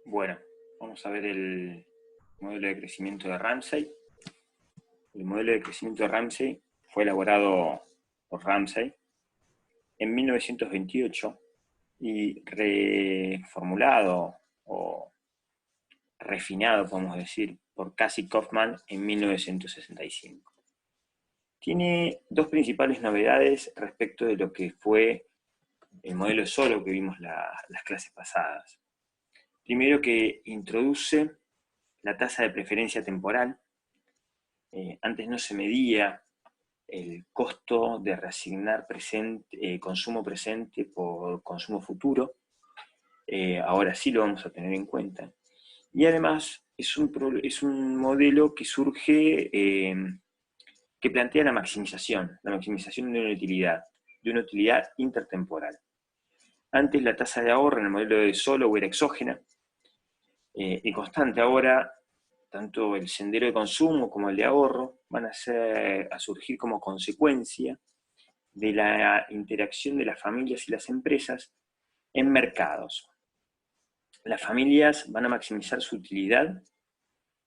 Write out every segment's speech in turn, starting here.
Bueno, vamos a ver el modelo de crecimiento de Ramsey. El modelo de crecimiento de Ramsey fue elaborado por Ramsey en 1928 y reformulado o refinado, podemos decir, por Casey Kaufman en 1965. Tiene dos principales novedades respecto de lo que fue el modelo solo que vimos las clases pasadas. Primero, que introduce la tasa de preferencia temporal. Antes no se medía el costo de reasignar consumo presente por consumo futuro. Ahora sí lo vamos a tener en cuenta. Y además es un modelo que surge, que plantea la maximización de una utilidad intertemporal. Antes la tasa de ahorro en el modelo de solo era exógena y constante. Ahora tanto el sendero de consumo como el de ahorro van a surgir como consecuencia de la interacción de las familias y las empresas en mercados. Las familias van a maximizar su utilidad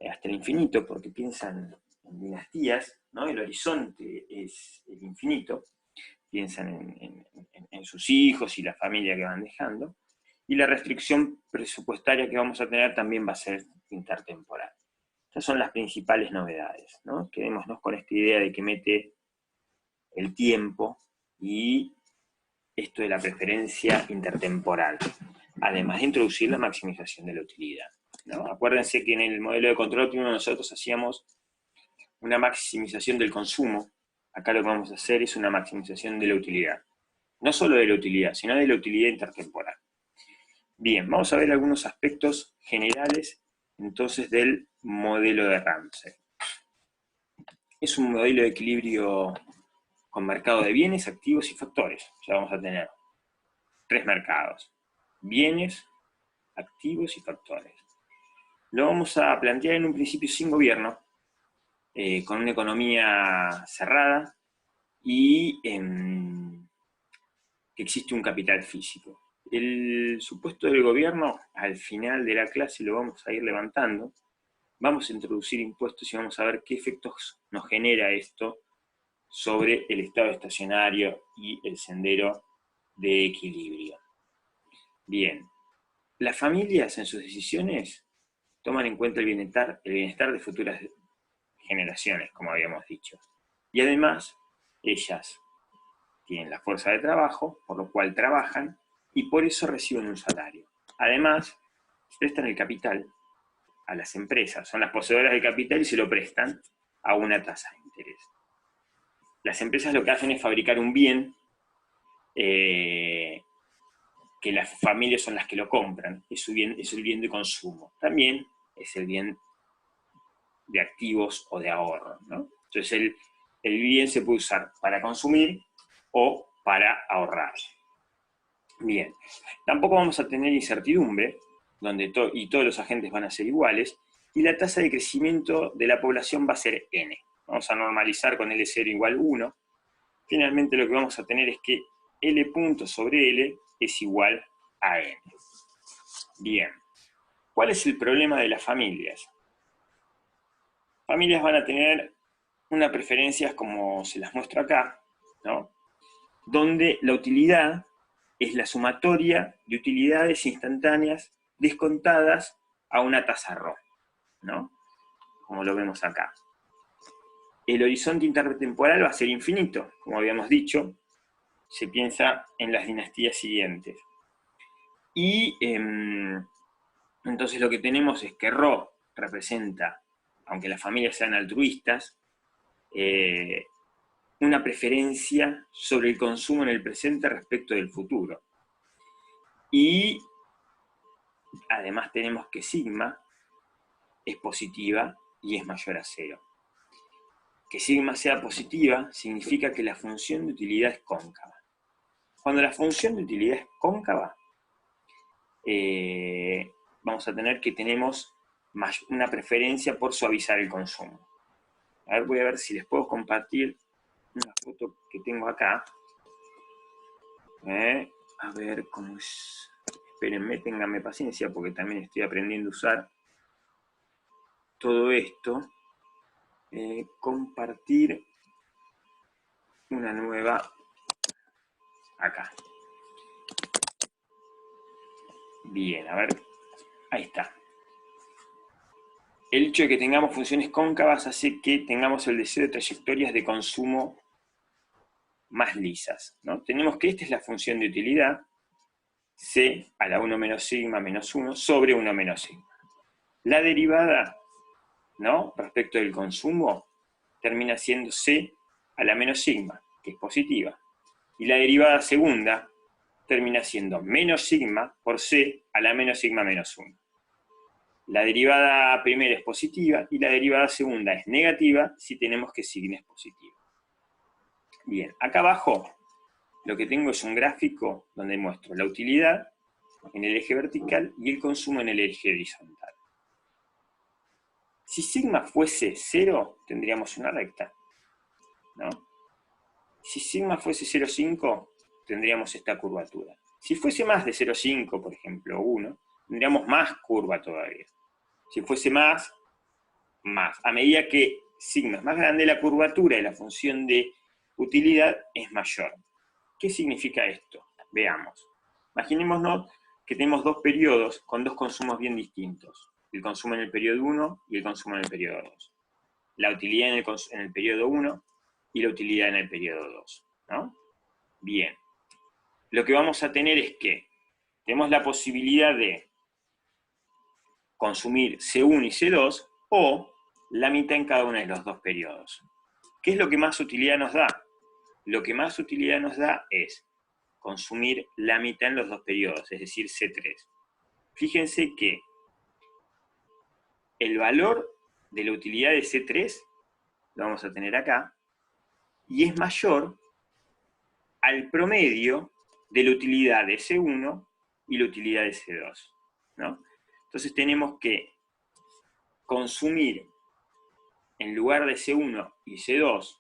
hasta el infinito porque piensan en dinastías, ¿no? El horizonte es el infinito, piensan en sus hijos y la familia que van dejando, y la restricción presupuestaria que vamos a tener también va a ser intertemporal. Estas son las principales novedades, ¿no? Quedémonos con esta idea de que mete el tiempo y esto de la preferencia intertemporal, además de introducir la maximización de la utilidad, ¿no? Acuérdense que en el modelo de control óptimo nosotros hacíamos una maximización del consumo. Acá lo que vamos a hacer es una maximización de la utilidad. No solo de la utilidad, sino de la utilidad intertemporal. Bien, vamos a ver algunos aspectos generales entonces del modelo de Ramsey. Es un modelo de equilibrio con mercado de bienes, activos y factores. Ya vamos a tener tres mercados: bienes, activos y factores. Lo vamos a plantear en un principio sin gobierno, con una economía cerrada y que existe un capital físico. El supuesto del gobierno, al final de la clase lo vamos a ir levantando. Vamos a introducir impuestos y vamos a ver qué efectos nos genera esto sobre el estado estacionario y el sendero de equilibrio. Bien, las familias en sus decisiones toman en cuenta el bienestar de futuras generaciones, como habíamos dicho. Y además, ellas tienen la fuerza de trabajo, por lo cual trabajan y por eso reciben un salario. Además, prestan el capital a las empresas, son las poseedoras del capital y se lo prestan a una tasa de interés. Las empresas lo que hacen es fabricar un bien que las familias son las que lo compran, es el bien de consumo. También es el bien de activos o de ahorro, ¿no? Entonces el bien se puede usar para consumir o para ahorrar. Bien, tampoco vamos a tener incertidumbre, donde todos los agentes van a ser iguales, y la tasa de crecimiento de la población va a ser n. Vamos a normalizar con L0 igual 1. Finalmente lo que vamos a tener es que L punto sobre L es igual a n. Bien, ¿cuál es el problema de las familias? Familias van a tener unas preferencias como se las muestro acá, ¿no? Donde la utilidad es la sumatoria de utilidades instantáneas descontadas a una tasa ROE, ¿no? Como lo vemos acá. El horizonte intertemporal va a ser infinito, como habíamos dicho, se piensa en las dinastías siguientes. Y entonces lo que tenemos es que RO representa, aunque las familias sean altruistas, una preferencia sobre el consumo en el presente respecto del futuro. Y además tenemos que sigma es positiva y es mayor a 0. Que sigma sea positiva significa que la función de utilidad es cóncava. Cuando la función de utilidad es cóncava, vamos a tener que tenemos una preferencia por suavizar el consumo. A ver, voy a ver si les puedo compartir una foto que tengo acá. A ver cómo es. espérenme, ténganme paciencia porque también estoy aprendiendo a usar todo esto. Compartir una nueva acá. Bien, a ver, ahí está. El hecho de que tengamos funciones cóncavas hace que tengamos el deseo de trayectorias de consumo más lisas, ¿no? Tenemos que esta es la función de utilidad, C a la 1 menos sigma menos 1 sobre 1 menos sigma. La derivada, ¿no?, respecto del consumo termina siendo C a la menos sigma, que es positiva. Y la derivada segunda termina siendo menos sigma por C a la menos sigma menos 1. La derivada primera es positiva y la derivada segunda es negativa si tenemos que sigma es positiva. Bien, acá abajo lo que tengo es un gráfico donde muestro la utilidad en el eje vertical y el consumo en el eje horizontal. Si sigma fuese 0, tendríamos una recta, ¿no? Si sigma fuese 0,5, tendríamos esta curvatura. Si fuese más de 0,5, por ejemplo, 1, tendríamos más curva todavía. Si fuese más. A medida que sigma es más grande, la curvatura de la función de utilidad es mayor. ¿Qué significa esto? Veamos. Imaginémonos que tenemos dos periodos con dos consumos bien distintos. El consumo en el periodo 1 y el consumo en el periodo 2. La utilidad en el periodo 1 y la utilidad en el periodo 2, ¿no? Bien. Lo que vamos a tener es que tenemos la posibilidad de consumir C1 y C2 o la mitad en cada uno de los dos periodos. ¿Qué es lo que más utilidad nos da? Lo que más utilidad nos da es consumir la mitad en los dos periodos, es decir, C3. Fíjense que el valor de la utilidad de C3 lo vamos a tener acá, y es mayor al promedio de la utilidad de C1 y la utilidad de C2, ¿no? Entonces tenemos que consumir, en lugar de C1 y C2,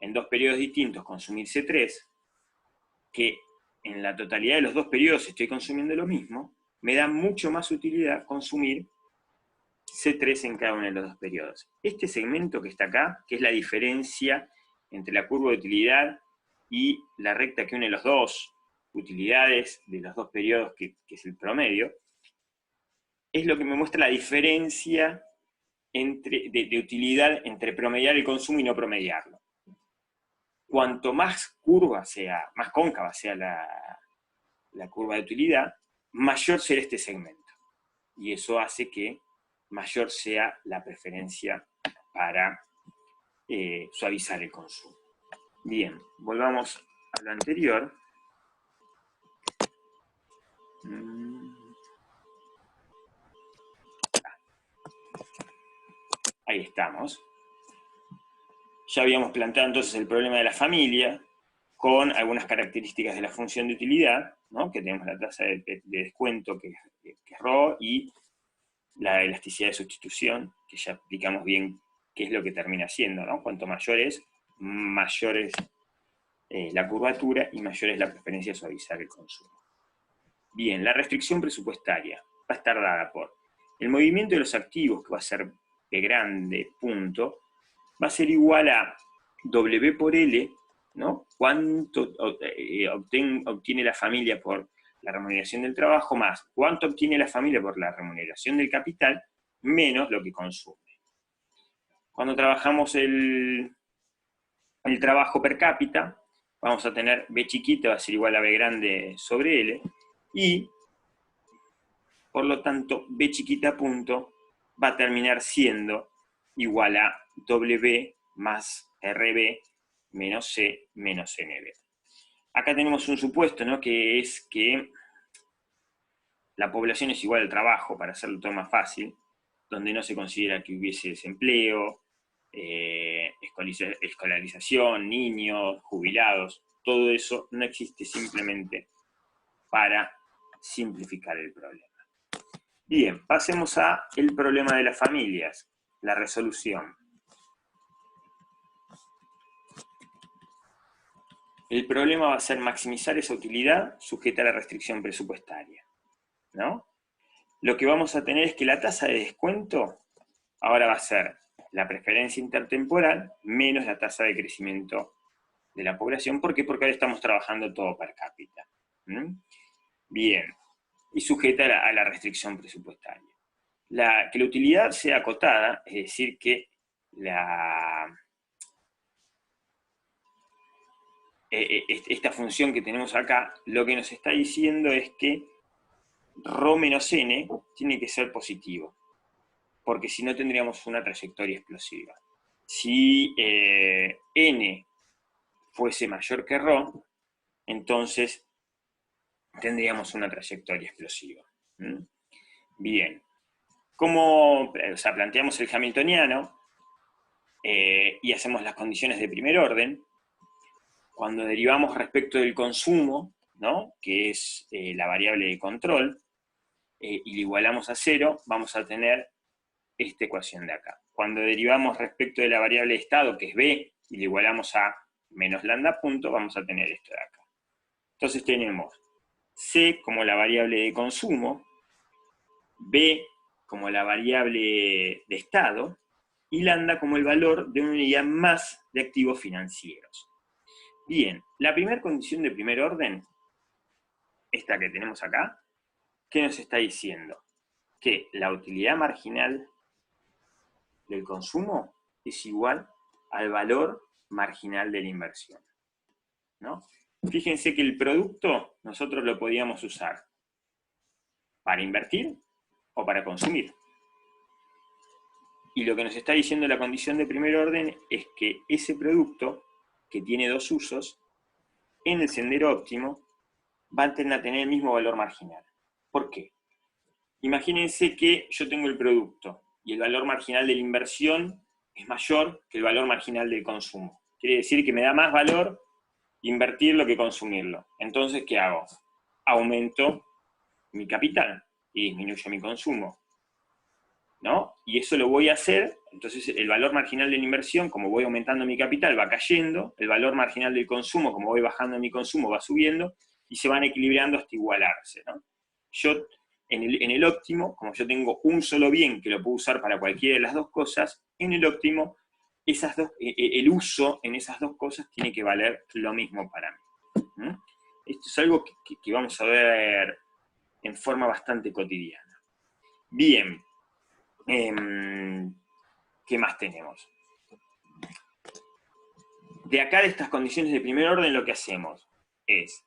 en dos periodos distintos, consumir C3, que en la totalidad de los dos periodos estoy consumiendo lo mismo, me da mucho más utilidad consumir C3 en cada uno de los dos periodos. Este segmento que está acá, que es la diferencia entre la curva de utilidad y la recta que une las dos utilidades de los dos periodos, que es el promedio, es lo que me muestra la diferencia de utilidad entre promediar el consumo y no promediarlo. Cuanto más curva sea, más cóncava sea la curva de utilidad, mayor será este segmento. Y eso hace que mayor sea la preferencia para suavizar el consumo. Bien, volvamos a lo anterior. Ahí estamos. Ya habíamos planteado entonces el problema de la familia, con algunas características de la función de utilidad, ¿no? Que tenemos la tasa de descuento, que es ρ, y la elasticidad de sustitución, que ya explicamos bien qué es lo que termina siendo, ¿no? Cuanto mayor es la curvatura y mayor es la preferencia de suavizar el consumo. Bien, la restricción presupuestaria va a estar dada por el movimiento de los activos, que va a ser P grande, punto, va a ser igual a W por L, ¿no? Cuánto obtiene la familia por la remuneración del trabajo, más cuánto obtiene la familia por la remuneración del capital, menos lo que consume. Cuando trabajamos el trabajo per cápita, vamos a tener B chiquita, va a ser igual a B grande sobre L, y por lo tanto B chiquita punto va a terminar siendo igual a W más RB menos C menos NB. Acá tenemos un supuesto, ¿no?, que es que la población es igual al trabajo, para hacerlo todo más fácil, donde no se considera que hubiese desempleo, escolarización, niños, jubilados, todo eso no existe, simplemente para simplificar el problema. Bien, pasemos a el problema de las familias, la resolución. el problema va a ser maximizar esa utilidad sujeta a la restricción presupuestaria, ¿no? Lo que vamos a tener es que la tasa de descuento ahora va a ser la preferencia intertemporal menos la tasa de crecimiento de la población. ¿Por qué? Porque ahora estamos trabajando todo per cápita. Bien, y sujeta a la restricción presupuestaria. Que la utilidad sea acotada, es decir, que esta función que tenemos acá, lo que nos está diciendo es que ρ menos n tiene que ser positivo, porque si no tendríamos una trayectoria explosiva. Si n fuese mayor que ρ, entonces tendríamos una trayectoria explosiva. Bien, planteamos el hamiltoniano y hacemos las condiciones de primer orden. Cuando derivamos respecto del consumo, ¿no?, que es la variable de control, y le igualamos a 0, vamos a tener esta ecuación de acá. Cuando derivamos respecto de la variable de estado, que es b, y le igualamos a menos lambda punto, vamos a tener esto de acá. Entonces tenemos c como la variable de consumo, b como la variable de estado, y lambda como el valor de una unidad más de activos financieros. Bien, la primera condición de primer orden, esta que tenemos acá, ¿qué nos está diciendo? Que la utilidad marginal del consumo es igual al valor marginal de la inversión, ¿no? Fíjense que el producto nosotros lo podíamos usar para invertir o para consumir. Y lo que nos está diciendo la condición de primer orden es que ese producto, que tiene dos usos, en el sendero óptimo van a tener el mismo valor marginal. ¿Por qué? Imagínense que yo tengo el producto y el valor marginal de la inversión es mayor que el valor marginal del consumo. Quiere decir que me da más valor invertirlo que consumirlo. Entonces, ¿qué hago? Aumento mi capital y disminuyo mi consumo, ¿no? Y eso lo voy a hacer, entonces el valor marginal de la inversión, como voy aumentando mi capital, va cayendo, el valor marginal del consumo, como voy bajando mi consumo, va subiendo, y se van equilibrando hasta igualarse, ¿no? Yo, en el óptimo, como yo tengo un solo bien que lo puedo usar para cualquiera de las dos cosas, en el óptimo, el uso en esas dos cosas tiene que valer lo mismo para mí. Esto es algo que vamos a ver en forma bastante cotidiana. Bien, ¿qué más tenemos? De acá, de estas condiciones de primer orden, lo que hacemos es,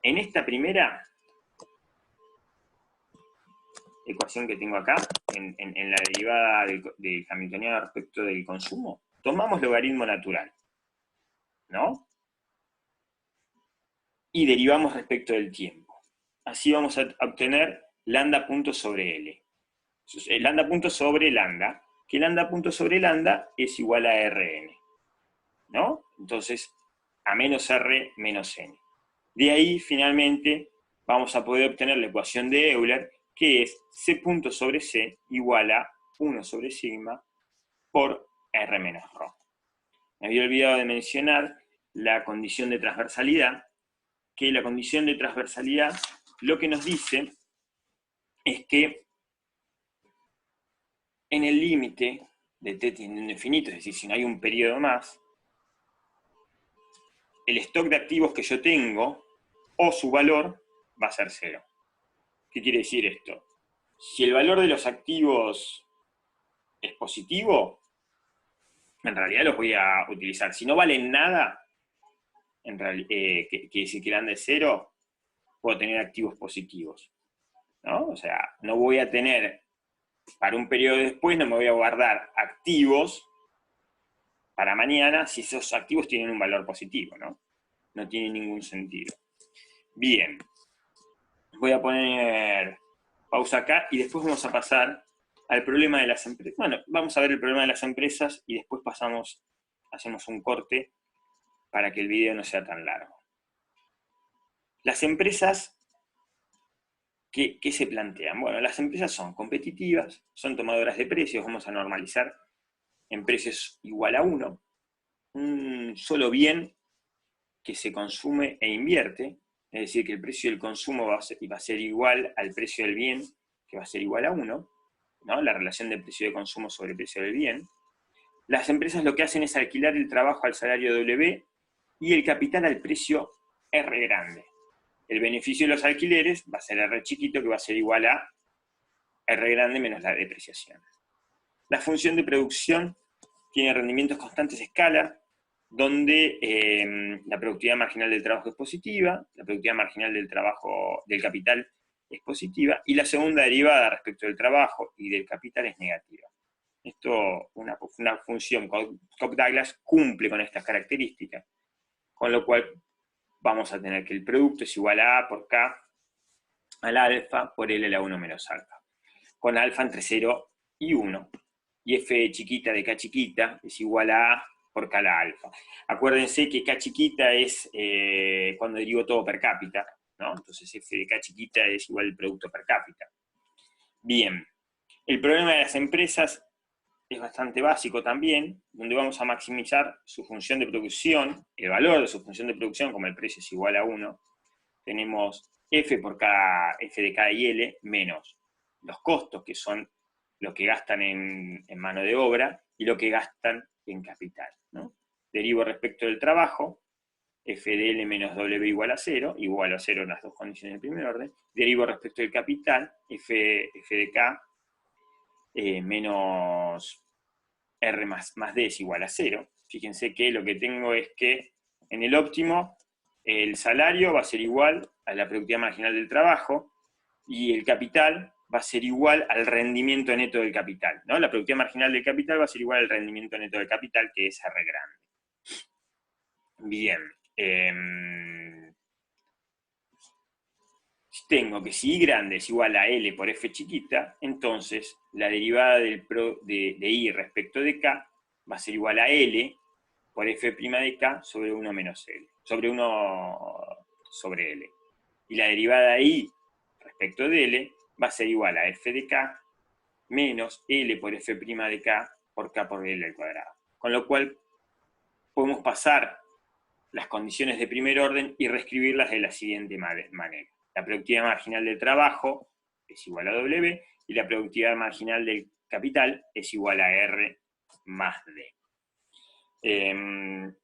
en esta primera ecuación que tengo acá, en la derivada del hamiltoniano respecto del consumo, tomamos logaritmo natural, ¿no? Y derivamos respecto del tiempo. Así vamos a obtener lambda punto sobre L. Lambda punto sobre lambda, que lambda punto sobre lambda es igual a Rn, ¿no? Entonces, a menos R menos N. De ahí, finalmente, vamos a poder obtener la ecuación de Euler, que es C punto sobre C igual a 1 sobre sigma por R menos ρ. Me había olvidado de mencionar la condición de transversalidad, que la condición de transversalidad lo que nos dice es que en el límite de t tendiendo a infinito, es decir, si no hay un periodo más, el stock de activos que yo tengo, o su valor, va a ser 0. ¿Qué quiere decir esto? Si el valor de los activos es positivo, en realidad los voy a utilizar. Si no valen nada, quiere decir que el ANDA es 0, puedo tener activos positivos, ¿no? O sea, no voy a tener, para un periodo después, no me voy a guardar activos para mañana si esos activos tienen un valor positivo, ¿no? No tiene ningún sentido. Bien. Voy a poner pausa acá y después vamos a pasar al problema de las empresas. Bueno, vamos a ver el problema de las empresas y después hacemos un corte para que el video no sea tan largo. Las empresas, ¿qué se plantean? Bueno, las empresas son competitivas, son tomadoras de precios, vamos a normalizar en precios igual a 1. Un solo bien que se consume e invierte, es decir, que el precio del consumo va a ser igual al precio del bien, que va a ser igual a 1, ¿no? La relación del precio de consumo sobre el precio del bien. Las empresas lo que hacen es alquilar el trabajo al salario W y el capital al precio R grande. El beneficio de los alquileres va a ser R chiquito, que va a ser igual a R grande menos la depreciación. La función de producción tiene rendimientos constantes a escala, donde la productividad marginal del trabajo es positiva, la productividad marginal del capital es positiva, y la segunda derivada respecto del trabajo y del capital es negativa. Esto, una función Cox-Douglas cumple con estas características, con lo cual vamos a tener que el producto es igual a A por K al alfa por L a la 1 menos alfa, con alfa entre 0 y 1, y F chiquita de K chiquita es igual a A por K a la alfa. Acuérdense que K chiquita es cuando derivo todo per cápita, ¿no? Entonces F de K chiquita es igual al producto per cápita. Bien, el problema de las empresas es bastante básico también, donde vamos a maximizar su función de producción, el valor de su función de producción, como el precio es igual a 1, tenemos F por cada F de K y L menos los costos, que son lo que gastan en mano de obra y lo que gastan en capital, ¿no? Derivo respecto del trabajo, F de L menos W igual a 0 en las dos condiciones de primer orden. Derivo respecto del capital, F de K menos R más D es igual a 0. Fíjense que lo que tengo es que en el óptimo el salario va a ser igual a la productividad marginal del trabajo y el capital va a ser igual al rendimiento neto del capital, ¿no? La productividad marginal del capital va a ser igual al rendimiento neto del capital, que es R grande. Bien. Tengo que si I grande es igual a L por F chiquita, entonces la derivada de I respecto de K va a ser igual a L por F' de K sobre 1 menos L, sobre 1 sobre L. Y la derivada de I respecto de L va a ser igual a F de K menos L por F' de K por K por L al cuadrado. Con lo cual podemos pasar las condiciones de primer orden y reescribirlas de la siguiente manera. La productividad marginal del trabajo es igual a W y la productividad marginal del capital es igual a R más D.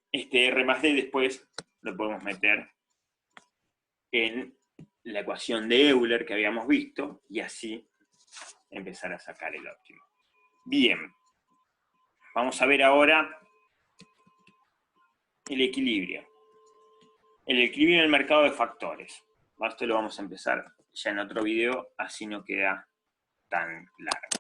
Este R más D después lo podemos meter en la ecuación de Euler que habíamos visto y así empezar a sacar el óptimo. Bien, vamos a ver ahora el equilibrio. El equilibrio en el mercado de factores. Esto lo vamos a empezar ya en otro video, así no queda tan largo.